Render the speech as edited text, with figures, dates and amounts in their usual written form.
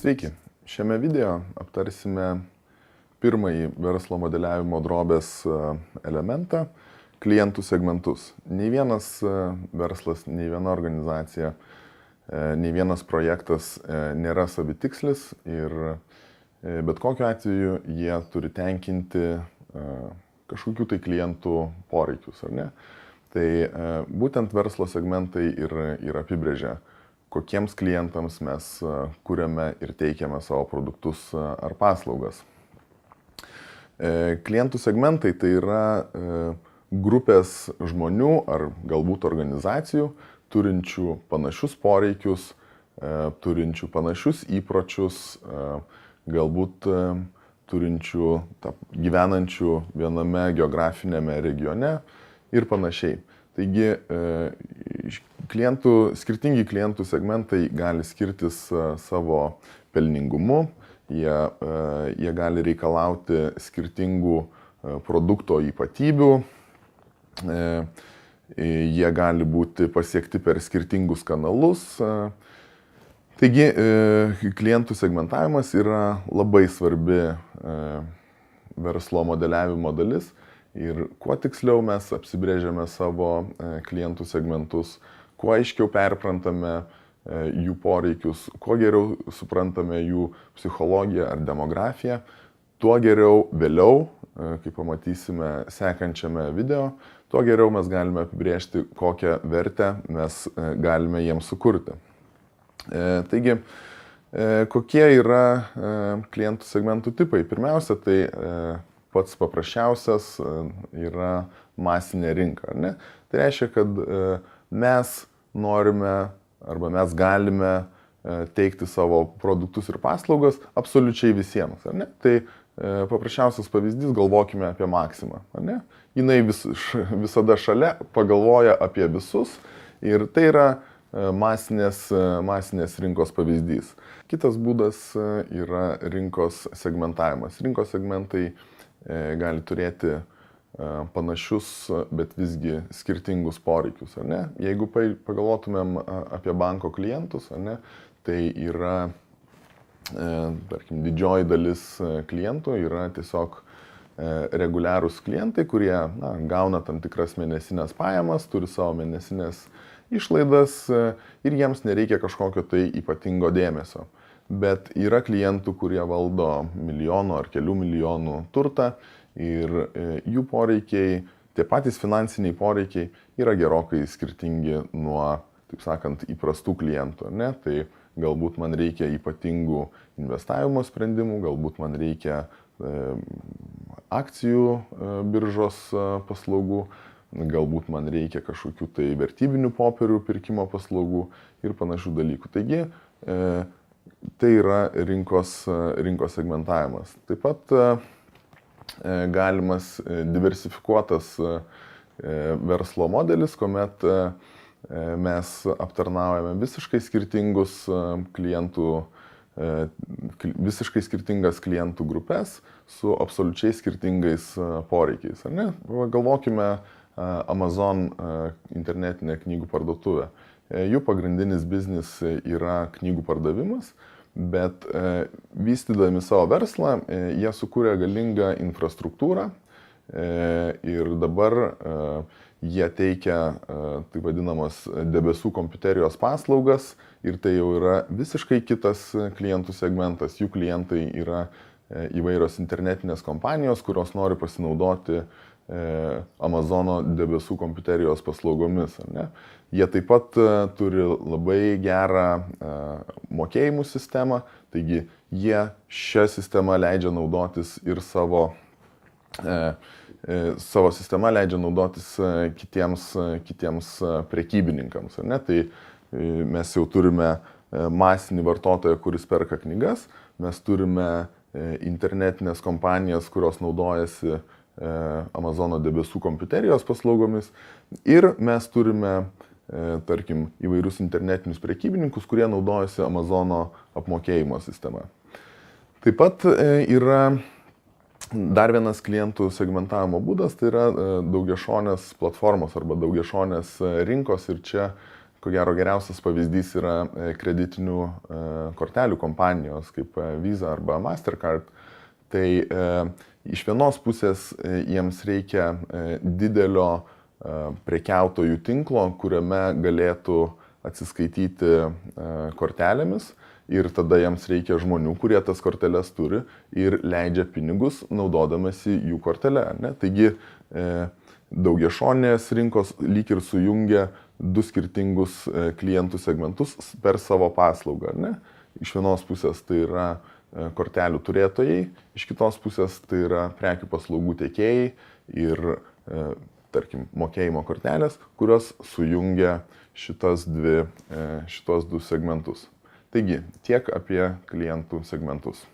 Sveiki, šiame video aptarsime pirmąjį verslo modeliavimo drobės elementą – klientų segmentus. Nei vienas verslas, nei viena organizacija, nei vienas projektas nėra savitikslis ir bet kokiu atveju jie turi tenkinti kažkokių tai klientų poreikius, ar ne? Tai būtent verslo segmentai ir apibrėžia, kokiems klientams mes kuriame ir teikiame savo produktus ar paslaugas. Klientų segmentai tai yra grupės žmonių ar galbūt organizacijų, turinčių panašius poreikius, turinčių panašius įpročius, galbūt turinčių, gyvenančių viename geografinėme regione ir panašiai. Taigi, skirtingi klientų segmentai gali skirtis savo pelningumu, jie gali reikalauti skirtingų produkto ypatybių, jie gali būti pasiekti per skirtingus kanalus. Taigi, klientų segmentavimas yra labai svarbi verslo modeliavimo dalis. Ir kuo tiksliau mes apsibrėžiame savo klientų segmentus, kuo aiškiau perprantame jų poreikius, kuo geriau suprantame jų psichologiją ar demografiją, tuo geriau vėliau, kaip pamatysime sekančiame video, tuo geriau mes galime apibrėžti, kokią vertę mes galime jiems sukurti. Taigi, kokie yra klientų segmentų tipai? Pirmiausia, tai pats paprasčiausias yra masinė rinka, ar ne? Tai reiškia, kad mes norime arba mes galime teikti savo produktus ir paslaugas absoliučiai visiems, ar ne? Tai paprasčiausias pavyzdys, galvokime apie Maksimą, ar ne? Jinai visada šalia pagalvoja apie visus ir tai yra masinės rinkos pavyzdys. Kitas būdas yra rinkos segmentavimas. Rinkos segmentai gali turėti panašius, bet visgi skirtingus poreikius, ar ne? Jeigu pagalvotumėm apie banko klientus, ar ne, tai yra, tarkim, didžioji dalis klientų yra tiesiog reguliarūs klientai, kurie gauna tam tikras mėnesinės pajamas, turi savo mėnesinės išlaidas ir jiems nereikia kažkokio tai ypatingo dėmesio. Bet yra klientų, kurie valdo milijonų ar kelių milijonų turtą ir jų poreikiai, tie patys finansiniai poreikiai yra gerokai skirtingi nuo, taip sakant, įprastų klientų, ne? Tai galbūt man reikia ypatingų investavimo sprendimų, galbūt man reikia akcijų biržos paslaugų, galbūt man reikia kažkokių tai vertybinių popierių pirkimo paslaugų ir panašių dalykų. Taigi, tai yra rinkos segmentavimas. Taip pat galimas diversifikuotas verslo modelis, kuomet mes aptarnaujame visiškai skirtingas klientų grupės su absoliučiai skirtingais poreikiais. Ar ne? Galvokime Amazon internetinę knygų parduotuvę. Jų pagrindinis biznis yra knygų pardavimas, bet vystydami savo verslą, jie sukūrė galingą infrastruktūrą ir dabar jie teikia taip vadinamas debesų kompiuterijos paslaugas ir tai jau yra visiškai kitas klientų segmentas. Jų klientai yra įvairios internetinės kompanijos, kurios nori pasinaudoti Amazono debesų kompiuterijos paslaugomis, ar ne? Jie taip pat turi labai gerą mokėjimų sistemą, taigi jie šią sistemą leidžia naudotis ir savo sistemą leidžia naudotis kitiems prekybininkams, ar ne? Tai mes jau turime masinį vartotoją, kuris perka knygas, mes turime internetinės kompanijas, kurios naudojasi Amazono debesų kompiuterijos paslaugomis ir mes turime, tarkim, įvairius internetinius prekybininkus, kurie naudojasi Amazono apmokėjimo sistema. Taip pat yra dar vienas klientų segmentavimo būdas, tai yra daugiašonės platformos arba daugiašonės rinkos ir čia ko gero geriausias pavyzdys yra kreditinių kortelių kompanijos kaip Visa arba Mastercard. Tai iš vienos pusės jiems reikia didelio prekiautojų tinklo, kuriame galėtų atsiskaityti kortelėmis ir tada jiems reikia žmonių, kurie tas korteles turi ir leidžia pinigus naudodamasi jų kortelę. Ne? Taigi daugiašonės rinkos lyg ir sujungia du skirtingus klientų segmentus per savo paslaugą. Ne? Iš vienos pusės tai yra kortelių turėtojai, iš kitos pusės tai yra prekių paslaugų tiekėjai ir, tarkim, mokėjimo kortelės, kurios sujungia šitos du segmentus. Taigi, tiek apie klientų segmentus.